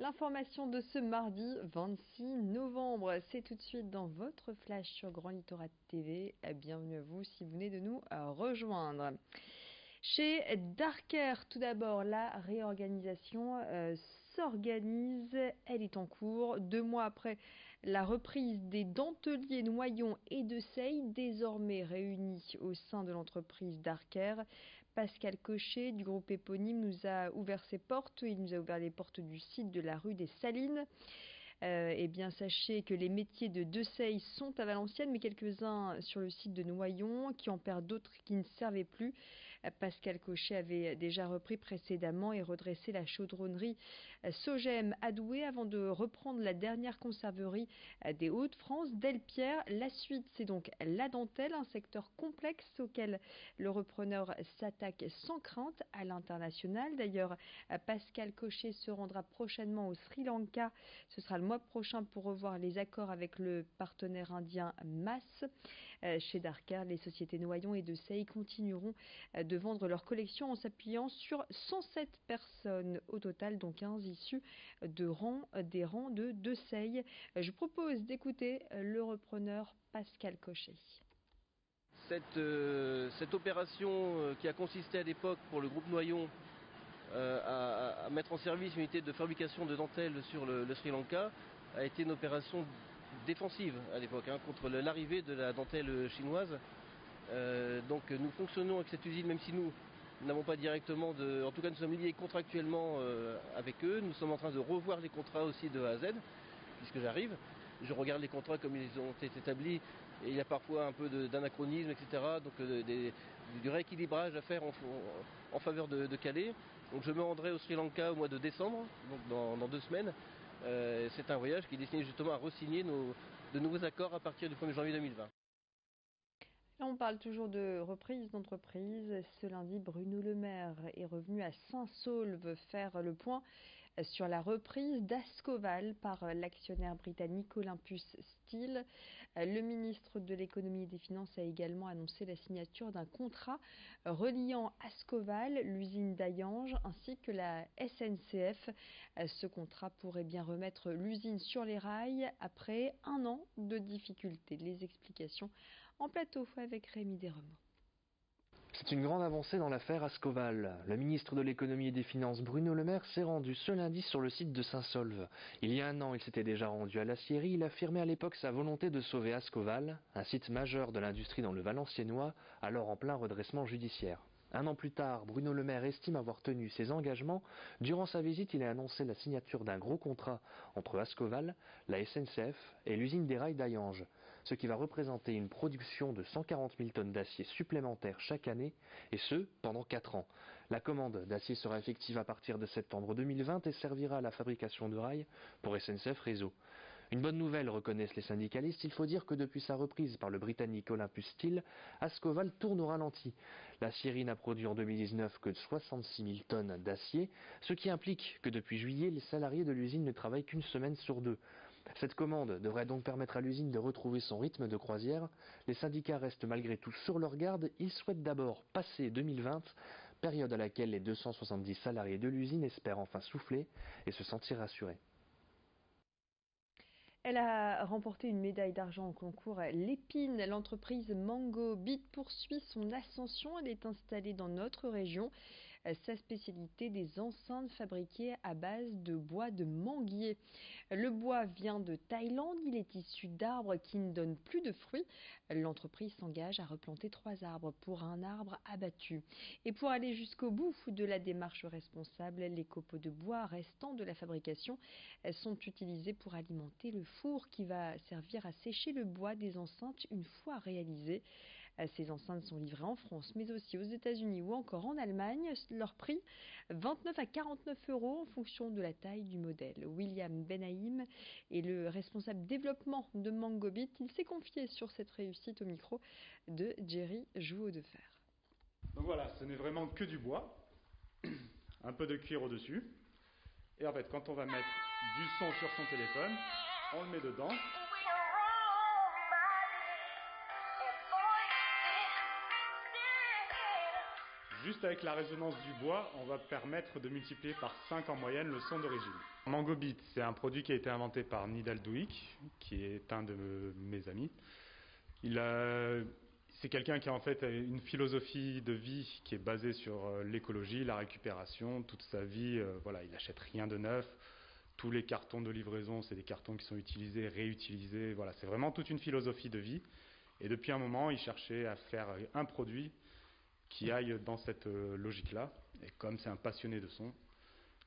L'information de ce mardi 26 novembre, c'est tout de suite dans votre flash sur Grand Littoral TV. Bienvenue à vous si vous venez de nous rejoindre. Chez Darker, tout d'abord, la réorganisation s'organise, elle est en cours. 2 mois après la reprise des denteliers Noyon et de Seille, désormais réunis au sein de l'entreprise Darker, Pascal Cochet du groupe éponyme nous a ouvert ses portes. Il nous a ouvert les portes du site de la rue des Salines. Eh bien, sachez que les métiers de Deseille sont à Valenciennes, mais quelques-uns sur le site de Noyon, qui en perdent d'autres qui ne servaient plus. Pascal Cochet avait déjà repris précédemment et redressé la chaudronnerie Sogem à Douai avant de reprendre la dernière conserverie des Hauts-de-France, Delpierre. La suite, c'est donc la dentelle, un secteur complexe auquel le repreneur s'attaque sans crainte à l'international. D'ailleurs, Pascal Cochet se rendra prochainement au Sri Lanka. Ce sera le mois prochain pour revoir les accords avec le partenaire indien MAS. Chez Darker, les sociétés Noyon et Deseille continueront de vendre leur collection en s'appuyant sur 107 personnes au total, dont 15 issues des rangs de Deseille. Je propose d'écouter le repreneur Pascal Cochet. Cette opération qui a consisté à l'époque pour le groupe Noyon à mettre en service une unité de fabrication de dentelles sur le Sri Lanka a été une opération défensive à l'époque contre l'arrivée de la dentelle chinoise. Donc nous fonctionnons avec cette usine, même si nous n'avons pas directement en tout cas nous sommes liés contractuellement avec eux. Nous sommes en train de revoir les contrats aussi de A à Z, puisque j'arrive. Je regarde les contrats comme ils ont été établis et il y a parfois un peu d'anachronisme, etc. Donc du rééquilibrage à faire en faveur de Calais. Donc je me rendrai au Sri Lanka au mois de décembre, donc dans 2 semaines. C'est un voyage qui est destiné justement à re-signer de nouveaux accords à partir du 1er janvier 2020. Là, on parle toujours de reprise d'entreprise. Ce lundi, Bruno Le Maire est revenu à Saint-Saulve faire le point sur la reprise d'Ascoval par l'actionnaire britannique Olympus Steel. Le ministre de l'économie et des finances a également annoncé la signature d'un contrat reliant Ascoval, l'usine d'Hayange ainsi que la SNCF. Ce contrat pourrait bien remettre l'usine sur les rails après 1 an de difficultés. Les explications en plateau avec Rémi Desremaux. C'est une grande avancée dans l'affaire Ascoval. Le ministre de l'économie et des finances Bruno Le Maire s'est rendu ce lundi sur le site de Saint-Saulve. Il y a 1 an, il s'était déjà rendu à l'Aciérie. Il affirmait à l'époque sa volonté de sauver Ascoval, un site majeur de l'industrie dans le Valenciennois, alors en plein redressement judiciaire. 1 an plus tard, Bruno Le Maire estime avoir tenu ses engagements. Durant sa visite, il a annoncé la signature d'un gros contrat entre Ascoval, la SNCF et l'usine des rails d'Hayange, ce qui va représenter une production de 140 000 tonnes d'acier supplémentaires chaque année, et ce, pendant 4 ans. La commande d'acier sera effective à partir de septembre 2020 et servira à la fabrication de rails pour SNCF Réseau. Une bonne nouvelle, reconnaissent les syndicalistes, il faut dire que depuis sa reprise par le britannique Olympus Steel, Ascoval tourne au ralenti. L'Aciérie n'a produit en 2019 que 66 000 tonnes d'acier, ce qui implique que depuis juillet, les salariés de l'usine ne travaillent qu'1 semaine sur 2. Cette commande devrait donc permettre à l'usine de retrouver son rythme de croisière. Les syndicats restent malgré tout sur leur garde. Ils souhaitent d'abord passer 2020, période à laquelle les 270 salariés de l'usine espèrent enfin souffler et se sentir rassurés. Elle a remporté une médaille d'argent au concours Lépine. L'entreprise Mango Beat poursuit son ascension. Elle est installée dans notre région. Sa spécialité, des enceintes fabriquées à base de bois de manguier. Le bois vient de Thaïlande, il est issu d'arbres qui ne donnent plus de fruits. L'entreprise s'engage à replanter 3 arbres pour 1 arbre abattu. Et pour aller jusqu'au bout de la démarche responsable, les copeaux de bois restants de la fabrication sont utilisés pour alimenter le four qui va servir à sécher le bois des enceintes une fois réalisées. Ces enceintes sont livrées en France, mais aussi aux États-Unis ou encore en Allemagne. Leur prix, 29 à 49 € en fonction de la taille du modèle. William Benahim est le responsable développement de Mangobit. Il s'est confié sur cette réussite au micro de Jerry Jouot-de-Fer. Donc voilà, ce n'est vraiment que du bois, un peu de cuir au-dessus. Et en fait, quand on va mettre du son sur son téléphone, on le met dedans. Juste avec la résonance du bois, on va permettre de multiplier par 5 en moyenne le son d'origine. Mango Beat, c'est un produit qui a été inventé par Nidal Douik, qui est un de mes amis. C'est quelqu'un qui a en fait une philosophie de vie qui est basée sur l'écologie, la récupération. Toute sa vie, voilà, il n'achète rien de neuf. Tous les cartons de livraison, c'est des cartons qui sont utilisés, réutilisés. Voilà, c'est vraiment toute une philosophie de vie. Et depuis un moment, il cherchait à faire un produit qui aille dans cette logique-là. Et comme c'est un passionné de son,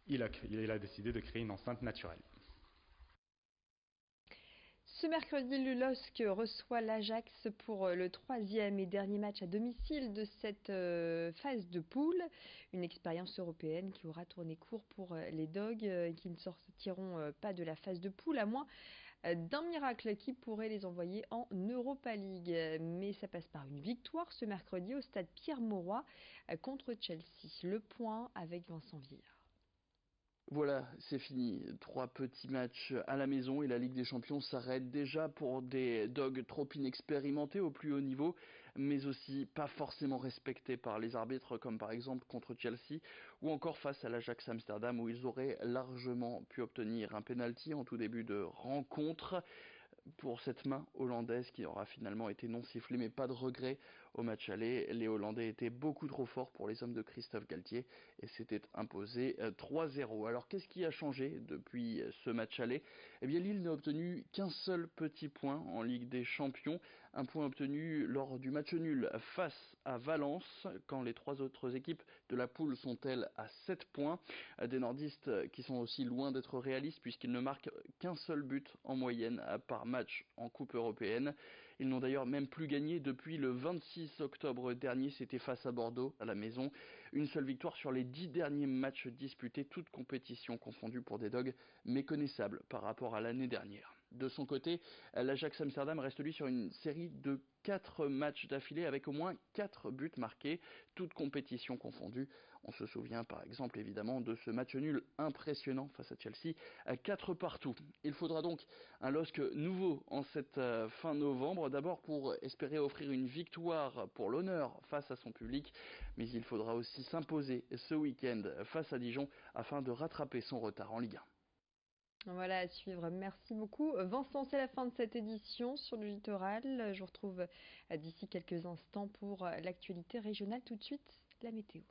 il a décidé de créer une enceinte naturelle. Ce mercredi, le LOSC reçoit l'Ajax pour le 3e et dernier match à domicile de cette phase de poule. Une expérience européenne qui aura tourné court pour les Dogs qui ne sortiront pas de la phase de poule à moins d'un miracle qui pourrait les envoyer en Europa League. Mais ça passe par une victoire ce mercredi au stade Pierre-Mauroy contre Chelsea. Le point avec Vincent Villard. Voilà, c'est fini. 3 petits matchs à la maison et la Ligue des Champions s'arrête déjà pour des Dogs trop inexpérimentés au plus haut niveau, mais aussi pas forcément respectés par les arbitres, comme par exemple contre Chelsea, ou encore face à l'Ajax Amsterdam, où ils auraient largement pu obtenir un penalty en tout début de rencontre pour cette main hollandaise qui aura finalement été non sifflée, mais pas de regret au match aller. Les Hollandais étaient beaucoup trop forts pour les hommes de Christophe Galtier et s'étaient imposés 3-0. Alors qu'est-ce qui a changé depuis ce match aller? Eh bien Lille n'a obtenu qu'un seul petit point en Ligue des Champions, un point obtenu lors du match nul face à Valence, quand les 3 autres équipes de la poule sont elles à 7 points. Des nordistes qui sont aussi loin d'être réalistes puisqu'ils ne marquent qu'un seul but en moyenne par match en Coupe européenne. Ils n'ont d'ailleurs même plus gagné depuis le 26 octobre dernier, c'était face à Bordeaux, à la maison. Une seule victoire sur les 10 derniers matchs disputés, toutes compétitions confondues pour des Dogs méconnaissables par rapport à l'année dernière. De son côté, l'Ajax Amsterdam reste lui sur une série de 4 matchs d'affilée avec au moins 4 buts marqués, toutes compétitions confondues. On se souvient par exemple évidemment de ce match nul impressionnant face à Chelsea, 4 partout. Il faudra donc un LOSC nouveau en cette fin novembre, d'abord pour espérer offrir une victoire pour l'honneur face à son public, mais il faudra aussi s'imposer ce week-end face à Dijon afin de rattraper son retard en Ligue 1. Voilà, à suivre. Merci beaucoup. Vincent, c'est la fin de cette édition sur le littoral. Je vous retrouve d'ici quelques instants pour l'actualité régionale. Tout de suite, la météo.